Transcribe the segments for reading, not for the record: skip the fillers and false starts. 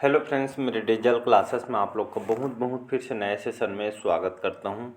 Hello friends, मेरे digital classes में आप लोग का बहुत बहुत फिर से नए सेशन में स्वागत करता हूं।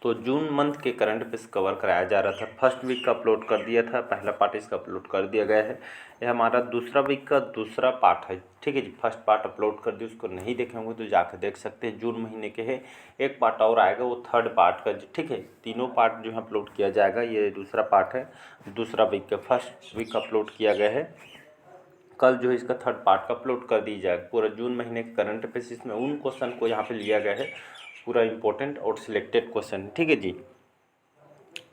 तो जून मंथ के करंट अफेयर्स कवर कराया जा रहा था। फर्स्ट वीक का अपलोड कर दिया था, पहला पार्ट इसका अपलोड कर दिया गया है। यह हमारा दूसरा वीक का दूसरा पार्ट है। ठीक है जी, फर्स्ट पार्ट अपलोड कर दिया, उसको नहीं देखे होंगे तो जाकर देख सकते हैं। जून महीने के है, एक पार्ट और आएगा, वो थर्ड पार्ट का। ठीक है, तीनों पार्ट जो है अपलोड किया जाएगा। ये दूसरा पार्ट है, दूसरा वीक का। फर्स्ट वीक अपलोड किया गया है, कल जो है इसका थर्ड पार्ट का अपलोड कर दी जाएगा। पूरा जून महीने के करंट अफेयर्स में उन क्वेश्चन को यहाँ पे लिया गया है, पूरा इंपॉर्टेंट और सिलेक्टेड क्वेश्चन। ठीक है जी,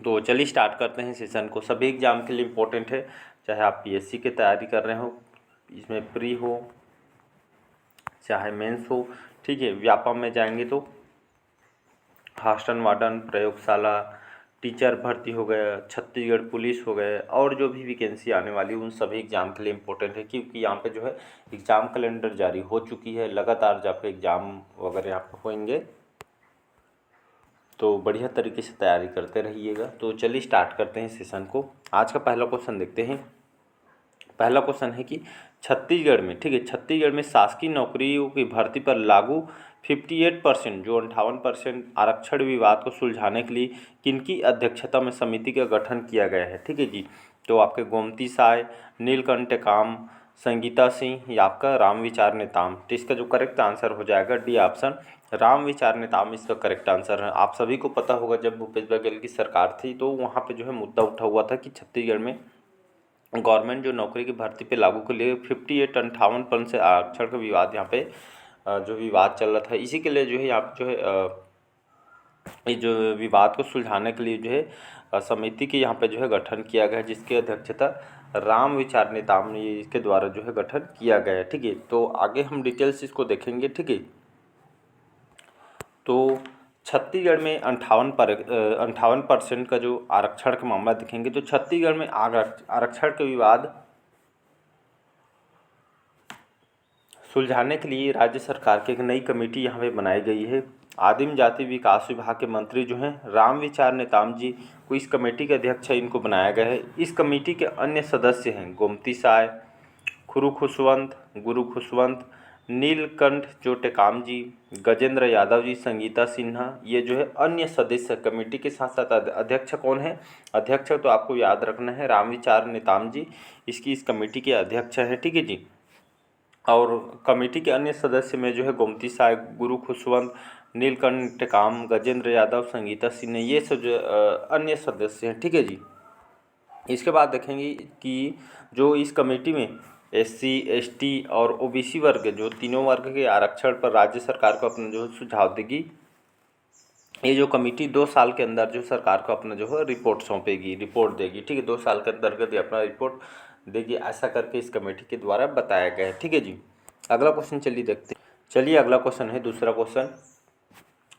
तो चलिए स्टार्ट करते हैं सेशन को। सभी एग्जाम के लिए इम्पोर्टेंट है, चाहे आप पीएससी की तैयारी कर रहे हो, इसमें प्री हो चाहे मेंस हो। ठीक है, व्यापम में जाएंगे तो हॉस्टल वार्डन, प्रयोगशाला, टीचर भर्ती हो गया, छत्तीसगढ़ पुलिस हो गए, और जो भी वैकेंसी आने वाली उन सभी एग्ज़ाम के लिए इम्पोर्टेंट है। क्योंकि यहाँ पे जो है एग्ज़ाम कैलेंडर जारी हो चुकी है, लगातार जब पे एग्ज़ाम वगैरह यहाँ पे होंगे तो बढ़िया तरीके से तैयारी करते रहिएगा। तो चलिए स्टार्ट करते हैं सेशन को। आज का पहला क्वेश्चन देखते हैं। पहला क्वेश्चन है कि छत्तीसगढ़ में, ठीक है, छत्तीसगढ़ में शासकीय नौकरियों की भर्ती पर लागू 58% जो 58% आरक्षण विवाद को सुलझाने के लिए किनकी अध्यक्षता में समिति का गठन किया गया है। ठीक है जी, तो आपके गोमती साय, नीलकंठ टेकाम, संगीता सिंह या आपका रामविचार नेताम। तो इसका जो करेक्ट आंसर हो जाएगा डी ऑप्शन, रामविचार नेताम इसका करेक्ट आंसर है। आप सभी को पता होगा, जब भूपेश बघेल की सरकार थी तो वहाँ पे जो है मुद्दा उठा हुआ था कि छत्तीसगढ़ में गवर्नमेंट जो नौकरी की भर्ती पे लागू के लिए 58-58% से आरक्षण का विवाद यहाँ पे जो विवाद चल रहा था, इसी के लिए जो है यहाँ पे जो है ये जो विवाद को सुलझाने के लिए जो है समिति के यहाँ पे जो है गठन किया गया है, जिसकी अध्यक्षता राम विचार नेताम ने इसके द्वारा जो है गठन किया गया है। ठीक है, तो आगे हम डिटेल्स इसको देखेंगे। ठीक है, तो छत्तीसगढ़ में 58% का जो आरक्षण का मामला देखेंगे तो छत्तीसगढ़ में आरक्षण का विवाद सुलझाने के लिए राज्य सरकार की एक नई कमेटी यहाँ पे बनाई गई है। आदिम जाति विकास विभाग के मंत्री जो हैं राम विचार नेताम जी को इस कमेटी के अध्यक्ष इनको बनाया गया है। इस कमेटी के अन्य सदस्य हैं गोमती साय, खुरू खुशवंत, गुरु खुशवंत, नीलकंठ जो टेकाम जी, गजेंद्र यादव जी, संगीता सिन्हा, ये जो है अन्य सदस्य कमेटी के साथ साथ अध्यक्ष कौन है? अध्यक्ष तो आपको याद रखना है रामविचार नेताम जी, इसकी इस कमेटी के अध्यक्ष हैं। ठीक है जी, और कमेटी के अन्य सदस्य में जो है गोमती साय, गुरु खुशवंत, नीलकंठ टेकाम, गजेंद्र यादव, संगीता सिन्हा, ये सब जो अन्य सदस्य हैं। ठीक है जी, इसके बाद देखेंगे कि जो इस कमेटी में एससी, एसटी और ओबीसी वर्ग, जो तीनों वर्ग के आरक्षण पर राज्य सरकार को अपना जो है सुझाव देगी। ये जो कमेटी 2 साल के अंदर जो सरकार को अपना जो है रिपोर्ट सौंपेगी, रिपोर्ट देगी। ठीक है, 2 साल के अंतर्गत ये अपना रिपोर्ट देगी, ऐसा करके इस कमेटी के द्वारा बताया गया है। ठीक है जी, अगला क्वेश्चन चलिए देखते हैं। चलिए अगला क्वेश्चन है, दूसरा क्वेश्चन,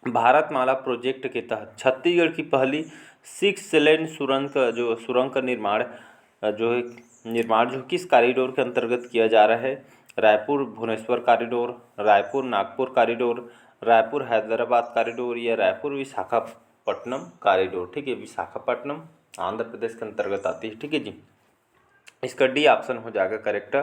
भारतमाला प्रोजेक्ट के तहत छत्तीसगढ़ की पहली 6 लेन सुरंग का निर्माण जो किस कॉरिडोर के अंतर्गत किया जा रहा है? Raipur Bhubaneswar corridor, Raipur Nagpur corridor, Raipur Hyderabad corridor या रायपुर विशाखापट्टनम कॉरिडोर। ठीक है, विशाखापट्टनम आंध्र प्रदेश के अंतर्गत आती है। ठीक है जी, इसका डी ऑप्शन हो जाएगा करेक्ट।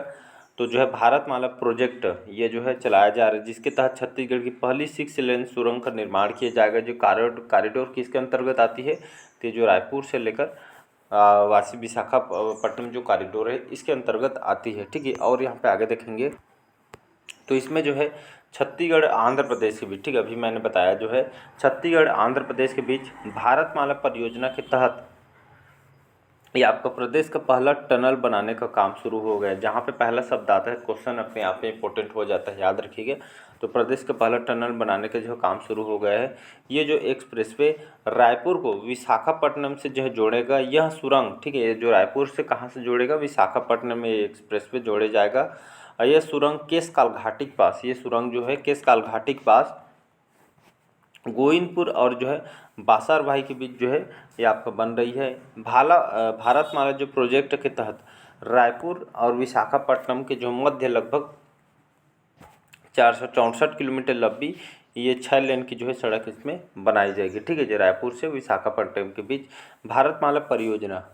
तो जो है भारतमाला प्रोजेक्ट ये जो है चलाया जा रहा है, जिसके तहत छत्तीसगढ़ की पहली 6 लेन सुरंग का निर्माण किया जाएगा। जो कॉरिडोर किसके अंतर्गत आती है? तो जो रायपुर से लेकर वासी विशाखापट्टनम जो कॉरिडोर है इसके अंतर्गत आती है। ठीक है, और यहाँ पे आगे देखेंगे तो इसमें जो है छत्तीसगढ़ आंध्र प्रदेश के बीच, ठीक है, अभी मैंने बताया जो है छत्तीसगढ़ आंध्र प्रदेश के बीच भारतमाला परियोजना के तहत ये आपका प्रदेश का पहला टनल बनाने का काम शुरू हो गया है। जहाँ पे पहला शब्द आता है क्वेश्चन अपने आप में इंपॉर्टेंट हो जाता है, याद रखिएगा। तो प्रदेश का पहला टनल बनाने का जो काम शुरू हो गया है। ये जो एक्सप्रेसवे रायपुर को विशाखापट्टनम से जो है जोड़ेगा, यह सुरंग, ठीक है, ये जो रायपुर से कहाँ से जोड़ेगा? विशाखापट्टनम में एक्सप्रेसवे जोड़े जाएगा। और यह सुरंग केशकाल घाटी के पास, ये सुरंग जो है केशकाल घाटी के पास गोविंदपुर और जो है बासार भाई के बीच जो है ये आपका बन रही है। भारतमाला जो प्रोजेक्ट के तहत रायपुर और विशाखापट्टनम के जो मध्य लगभग 464 किलोमीटर लंबी ये 6 लेन की जो है सड़क इसमें बनाई जाएगी। ठीक है, जो रायपुर से विशाखापट्टनम के बीच भारतमाला परियोजना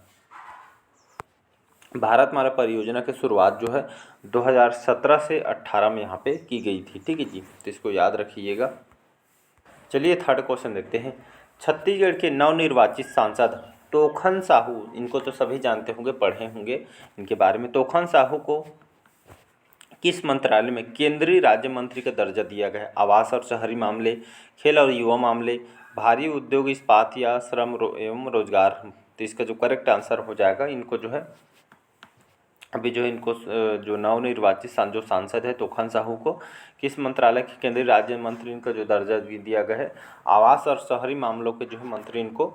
भारतमाला परियोजना की शुरुआत जो है 2017 से 18 में यहाँ पे की गई थी। ठीक है जी, तो इसको याद रखिएगा। चलिए थर्ड क्वेश्चन देखते हैं। छत्तीसगढ़ के नवनिर्वाचित सांसद तोखन साहू, इनको तो सभी जानते होंगे, पढ़े होंगे इनके बारे में। तोखन साहू को किस मंत्रालय में केंद्रीय राज्य मंत्री का दर्जा दिया गया है? आवास और शहरी मामले, खेल और युवा मामले, भारी उद्योग इस्पात या श्रम एवं रोजगार। तो इसका जो करेक्ट आंसर हो जाएगा, इनको जो है अभी जो है इनको जो नवनिर्वाचित जो सांसद है तोखन साहू को किस मंत्रालय के केंद्रीय राज्य मंत्री इनका जो दर्जा दिया गया है, आवास और शहरी मामलों के जो है मंत्री इनको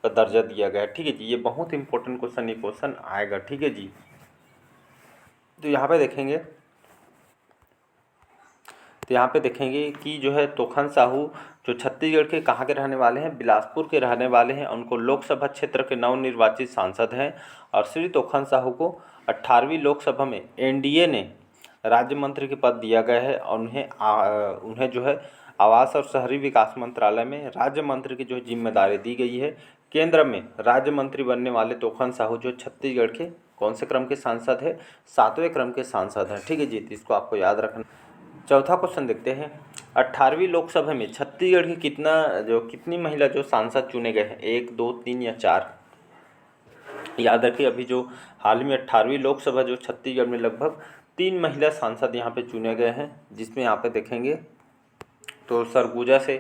का दर्जा दिया गया है। ठीक है जी, ये बहुत इंपॉर्टेंट क्वेश्चन, ये क्वेश्चन आएगा। ठीक है जी, तो यहाँ पे देखेंगे, तो यहाँ पे देखेंगे कि जो है तोखन साहू जो छत्तीसगढ़ के कहाँ के रहने वाले हैं, बिलासपुर के रहने वाले हैं। उनको लोकसभा क्षेत्र के नवनिर्वाचित सांसद हैं और श्री तोखन साहू को 18वीं लोकसभा में एनडीए ने राज्य मंत्री के पद दिया गया है और उन्हें जो है आवास और शहरी विकास मंत्रालय में राज्य मंत्री की जो जिम्मेदारी दी गई है। केंद्र में राज्य मंत्री बनने वाले तोखन साहू जो छत्तीसगढ़ के कौन से क्रम के सांसद है? 7वें क्रम के सांसद हैं। ठीक है जी, तो इसको आपको याद रखना। चौथा क्वेश्चन देखते हैं। 18वीं लोकसभा में छत्तीसगढ़ के कितनी महिला जो सांसद चुने गए हैं? 1, 2, 3 या 4? याद रखिए, अभी जो हाल में 18वीं लोकसभा जो छत्तीसगढ़ में लगभग 3 महिला सांसद यहाँ पे चुने गए हैं, जिसमें यहाँ पे देखेंगे तो सरगुजा से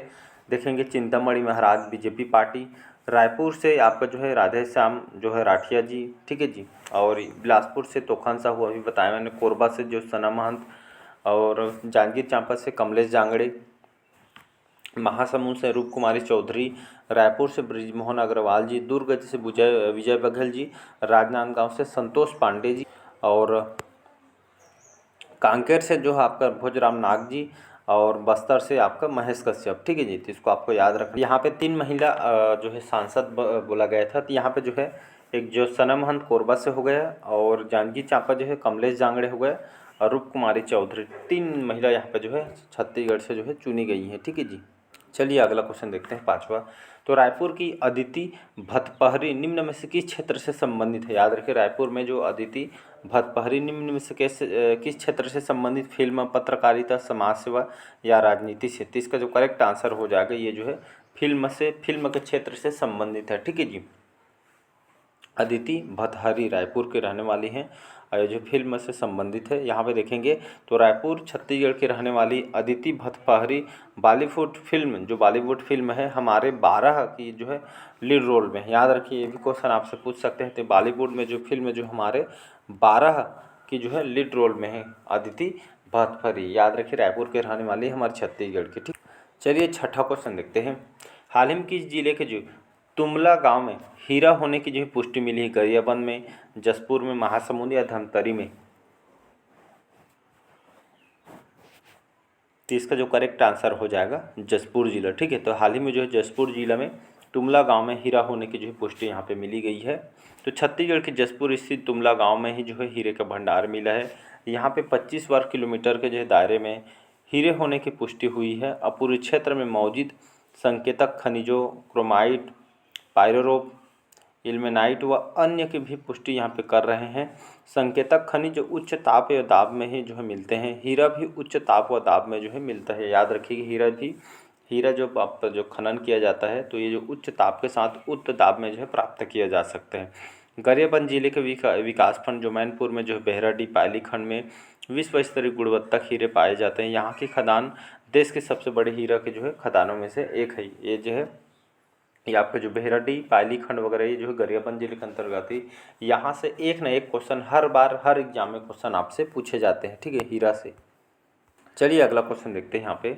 देखेंगे चिंतामणि महाराज बीजेपी पार्टी, रायपुर से आपका जो है राधे श्याम जो है राठिया जी। ठीक है जी, और बिलासपुर से तोखन साहू अभी बताया मैंने, कोरबा से जो सना महंत, और जांजगीर चांपा से कमलेश जांगड़े, महासमुंद से रूप कुमारी चौधरी, रायपुर से ब्रिजमोहन अग्रवाल जी, दुर्ग से विजय बघेल जी, राजनांदगांव से संतोष पांडे जी, और कांकेर से जो है आपका भोजराम नाग जी, और बस्तर से आपका महेश कश्यप। ठीक है जी, तो इसको आपको याद रखना। यहाँ पे 3 महिला जो है सांसद बोला गया था। तो यहाँ पे जो है एक जो सना महंत कोरबा से हो गया, और जांजगीर चांपा जो है कमलेश जांगड़े हो गए, और रूप कुमारी चौधरी। 3 महिला यहाँ पे जो है छत्तीसगढ़ से जो है चुनी गई हैं। ठीक है जी, चलिए अगला क्वेश्चन देखते हैं, 5वां। तो रायपुर की अदिति भतपहरी निम्न में से किस क्षेत्र से संबंधित है? याद रखिए, रायपुर में जो अदिति भतपहरी निम्न में से किस क्षेत्र से संबंधित? फिल्म, पत्रकारिता, समाज सेवा या राजनीति से? तो इसका जो करेक्ट आंसर हो जाएगा, ये जो है फिल्म के क्षेत्र से संबंधित है। ठीक है जी, अदिति भतहरी रायपुर के रहने वाली हैं और जो फिल्म से संबंधित है। यहाँ पे देखेंगे तो रायपुर छत्तीसगढ़ की रहने वाली अदिति भतपहरी बॉलीवुड फिल्म है हमारे 12 की जो है लीड रोल में। याद रखिए, ये भी क्वेश्चन आपसे पूछ सकते हैं। तो बॉलीवुड में जो फिल्म जो हमारे 12 की जो है लीड रोल में है अदिति भतपहरी। याद रखिए, रायपुर के रहने वाली हमारे छत्तीसगढ़ की। ठीक, चलिए छठा क्वेश्चन देखते हैं। हाल ही में किस जिले के जो तुमला गांव में हीरा होने की जो है पुष्टि मिली है? गरियाबंद में, जसपुर में, महासमुंद या धमतरी में? तो इसका जो करेक्ट आंसर हो जाएगा जसपुर जिला। ठीक है, तो हाल ही में जो है जसपुर जिला में तुमला गांव में हीरा होने की जो है पुष्टि यहाँ पे मिली गई है। तो छत्तीसगढ़ के जसपुर स्थित तुमला गांव में ही जो है हीरे का भंडार मिला है। यहाँ पे 25 वर्ग किलोमीटर के जो है दायरे में हीरे होने की पुष्टि हुई है। अब पूरे क्षेत्र में मौजूद संकेतक खनिजों, क्रोमाइट, पायरोरोप, इल्मेनाइट व अन्य की भी पुष्टि यहाँ पे कर रहे हैं। संकेतक खनिज जो उच्च ताप या दाब में ही जो है मिलते हैं। हीरा भी उच्च ताप व दाब में जो है मिलता है। याद रखिए, हीरा जो आप जो खनन किया जाता है तो ये जो उच्च ताप के साथ उच्च दाब में जो है प्राप्त किया जा सकते हैं। गरियाबंद जिले के विकास खंड जो मैनपुर में जो है बेहराडी पायली खंड में विश्व स्तरीय गुणवत्ता हीरे पाए जाते हैं। यहाँ की खदान देश के सबसे बड़े हीरा के जो है खदानों में से एक है। ये जो है ये आपका जो बेहराडी पायली खंड वगैरह ये जो है गरियाबंद जिले के अंतर्गत ही। यहाँ से एक न एक क्वेश्चन हर एग्जाम में क्वेश्चन आपसे पूछे जाते हैं। ठीक है, हीरा से। चलिए अगला क्वेश्चन देखते हैं। यहाँ पे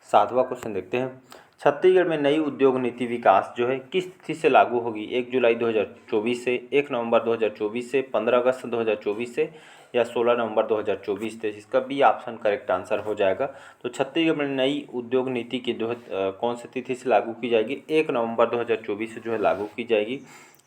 7वां क्वेश्चन देखते हैं। छत्तीसगढ़ में नई उद्योग नीति विकास जो है किस तिथि से लागू होगी? 1 जुलाई 2024 से, 1 नवंबर 2024 से, 15 अगस्त 2024 से या 16 नवंबर 2024 से? इसका बी ऑप्शन करेक्ट आंसर हो जाएगा। तो छत्तीसगढ़ में नई उद्योग नीति की जो है कौन सी तिथि से लागू की जाएगी? 1 नवंबर 2024 से जो है लागू की जाएगी।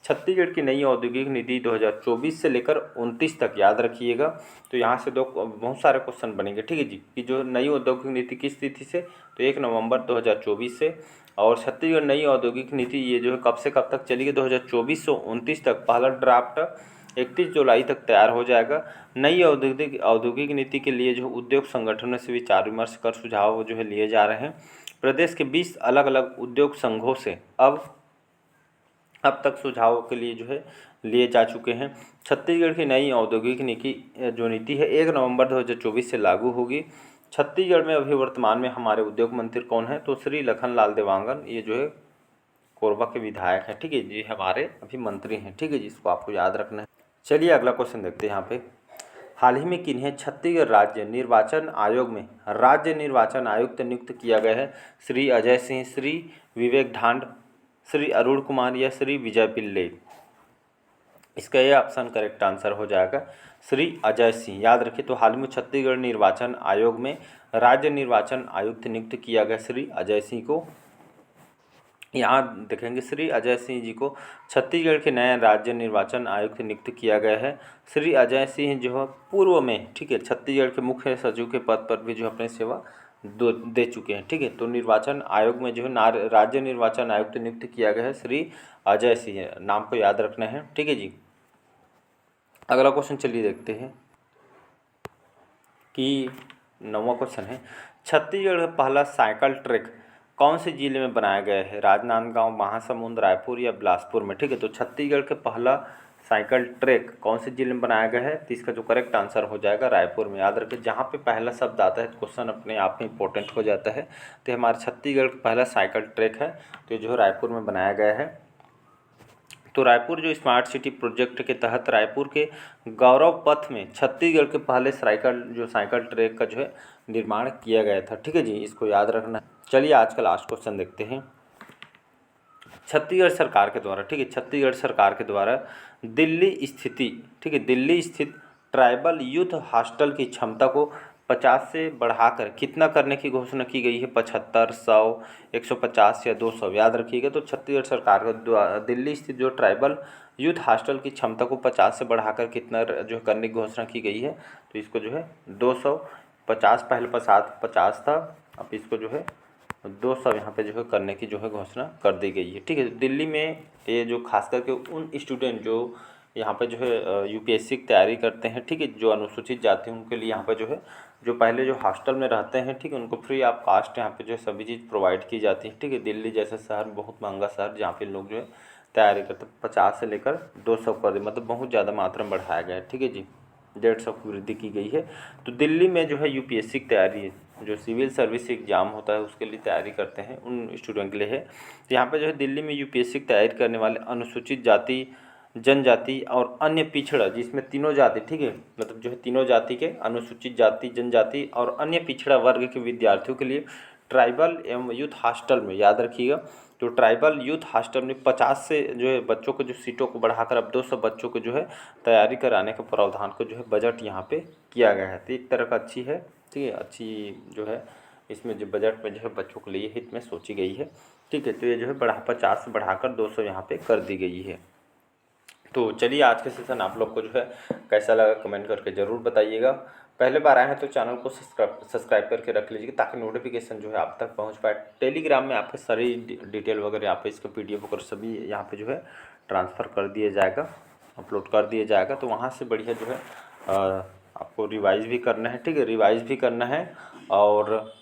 छत्तीसगढ़ की नई औद्योगिक नीति 2024 से लेकर 29 तक, याद रखिएगा। तो यहाँ से बहुत सारे क्वेश्चन बनेंगे। ठीक है जी, कि जो नई औद्योगिक नीति किस तिथि से? तो 1 नवंबर 2024 से। और छत्तीसगढ़ नई औद्योगिक नीति ये जो है कब से कब तक चलेगी? 2024 से 29 तक। पहला ड्राफ्ट 31 जुलाई तक तैयार हो जाएगा। नई औद्योगिक नीति के लिए जो उद्योग संगठनों से विचार विमर्श कर सुझाव जो है लिए जा रहे हैं। प्रदेश के 20 अलग अलग उद्योग संघों से अब तक सुझावों के लिए जो है लिए जा चुके हैं। छत्तीसगढ़ की नई औद्योगिक नीति है 1 नवंबर 2024 से लागू होगी। छत्तीसगढ़ में अभी वर्तमान में हमारे उद्योग मंत्री कौन है, तो श्री लखनलाल देवांगन, ये जो है कोरबा के विधायक हैं, ठीक है जी, हमारे अभी मंत्री हैं, ठीक है जी, इसको आपको याद रखना है। चलिए अगला क्वेश्चन देखते हैं यहाँ पे। हाल ही में किन्हें छत्तीसगढ़ राज्य निर्वाचन आयोग में राज्य निर्वाचन आयुक्त नियुक्त किया गया है? श्री अजय सिंह, श्री विवेक ढांड, श्री अरुण कुमार या श्री विजय पिल्ले? इसका ये ऑप्शन करेक्ट आंसर हो जाएगा श्री अजय सिंह। याद रखिए, तो हाल में छत्तीसगढ़ निर्वाचन आयोग में राज्य निर्वाचन आयुक्त नियुक्त किया गया श्री अजय सिंह को। यहाँ देखेंगे श्री अजय सिंह जी को छत्तीसगढ़ के नए राज्य निर्वाचन आयुक्त नियुक्त किया गया है। श्री अजय सिंह जो है पूर्व में, ठीक है, छत्तीसगढ़ के मुख्य सचिव के पद पर भी जो अपनी सेवा दे चुके हैं, ठीक है। तो निर्वाचन आयोग में जो है राज्य निर्वाचन आयुक्त नियुक्त किया गया है श्री अजय सिंह, नाम को याद रखना है, ठीक है जी। अगला क्वेश्चन चलिए देखते हैं कि 9वां क्वेश्चन है, छत्तीसगढ़ का पहला साइकिल ट्रैक कौन से जिले में बनाया गया है? राजनांदगांव, महासमुंद, रायपुर या बिलासपुर में? ठीक है, तो छत्तीसगढ़ का पहला साइकिल ट्रैक कौन से जिले में बनाया गया है? तो इसका जो करेक्ट आंसर हो जाएगा रायपुर में। याद रखिए, जहाँ पे पहला शब्द आता है क्वेश्चन अपने आप में इंपॉर्टेंट हो जाता है। तो हमारे छत्तीसगढ़ का पहला साइकिल ट्रैक है, तो जो है रायपुर में बनाया गया है। तो रायपुर जो स्मार्ट सिटी प्रोजेक्ट के तहत रायपुर के गौरव पथ में छत्तीसगढ़ के पहले साइकिल ट्रैक का जो है निर्माण किया गया था, ठीक है जी, इसको याद रखना। चलिए आज का लास्ट क्वेश्चन देखते हैं। छत्तीसगढ़ सरकार के द्वारा, ठीक है, छत्तीसगढ़ सरकार के द्वारा दिल्ली स्थित ट्राइबल यूथ हॉस्टल की क्षमता को 50 से बढ़ाकर कितना करने की घोषणा की गई है? 75, 100, 150 या 200? याद रखिएगा, तो छत्तीसगढ़ सरकार के द्वारा दिल्ली स्थित जो ट्राइबल यूथ हॉस्टल की क्षमता को 50 से बढ़ाकर कितना जो करने की घोषणा की गई है? तो इसको जो है 200, 50 पहले 50 था, अब इसको जो है 200 यहाँ पे जो है करने की जो है घोषणा कर दी गई है, ठीक है। दिल्ली में ये जो खास करके उन स्टूडेंट जो यहाँ पे जो है यूपीएससी की तैयारी करते हैं, ठीक है, जो अनुसूचित जाति हैं उनके लिए यहाँ पे जो है जो पहले जो हॉस्टल में रहते हैं, ठीक है, उनको फ्री ऑफ कास्ट यहाँ पे जो है सभी चीज़ प्रोवाइड की जाती है, ठीक है। दिल्ली जैसे शहर बहुत महंगा शहर जहाँ पे लोग जो है तैयारी करते हैं, 50 से लेकर 200 कर दे, मतलब बहुत ज़्यादा मात्रा में बढ़ाया गया है, ठीक है जी, 150 की वृद्धि की गई है। तो दिल्ली में जो है यूपीएससी की तैयारी, जो सिविल सर्विस एग्जाम होता है उसके लिए तैयारी करते हैं उन स्टूडेंट के लिए है। तो यहाँ पे जो है दिल्ली में यूपीएससी की तैयारी करने वाले अनुसूचित जाति, जनजाति और अन्य पिछड़ा, जिसमें तीनों जाति, ठीक है, मतलब जो है तीनों जाति के अनुसूचित जाति, जनजाति और अन्य पिछड़ा वर्ग के विद्यार्थियों के लिए ट्राइबल एवं यूथ हॉस्टल में, याद रखिएगा, तो ट्राइबल यूथ हॉस्टल में 50 से जो है बच्चों को जो सीटों को बढ़ाकर अब 200 बच्चों को जो है तैयारी कराने के प्रावधान को जो है बजट यहाँ पे किया गया है। तो एक तरह का अच्छी है, ठीक है, अच्छी जो है इसमें जो बजट में जो है बच्चों के लिए हित में सोची गई है, ठीक है। तो ये जो है 50 से बढ़ाकर 200 यहाँ पे कर दी गई है। तो चलिए आज के सेशन आप लोग को जो है कैसा लगा कमेंट करके ज़रूर बताइएगा। पहले बार आए हैं तो चैनल को सब्सक्राइब करके रख लीजिएगा ताकि नोटिफिकेशन जो है आप तक पहुंच पाए। टेलीग्राम में आपके सारी डिटेल वगैरह यहाँ पे इसका PDF वगैरह सभी यहाँ पे जो है ट्रांसफ़र कर दिया जाएगा, अपलोड कर दिया जाएगा। तो वहाँ से बढ़िया जो है आपको रिवाइज़ भी करना है, ठीक है, रिवाइज़ भी करना है, और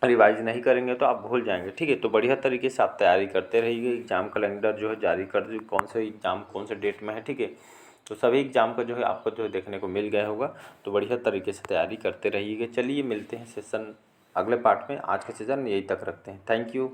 रिवाइज नहीं करेंगे तो आप भूल जाएंगे, ठीक है। तो बढ़िया तरीके से आप तैयारी करते रहिए। एग्ज़ाम कैलेंडर जो है जारी कर दी, कौन से एग्ज़ाम कौन से डेट में है, ठीक है। तो सभी एग्ज़ाम का जो है आपको जो है देखने को मिल गया होगा। तो बढ़िया तरीके से तैयारी करते रहिएगा। चलिए मिलते हैं सेशन अगले पार्ट में। आज का सेशन यही तक रखते हैं। Thank you.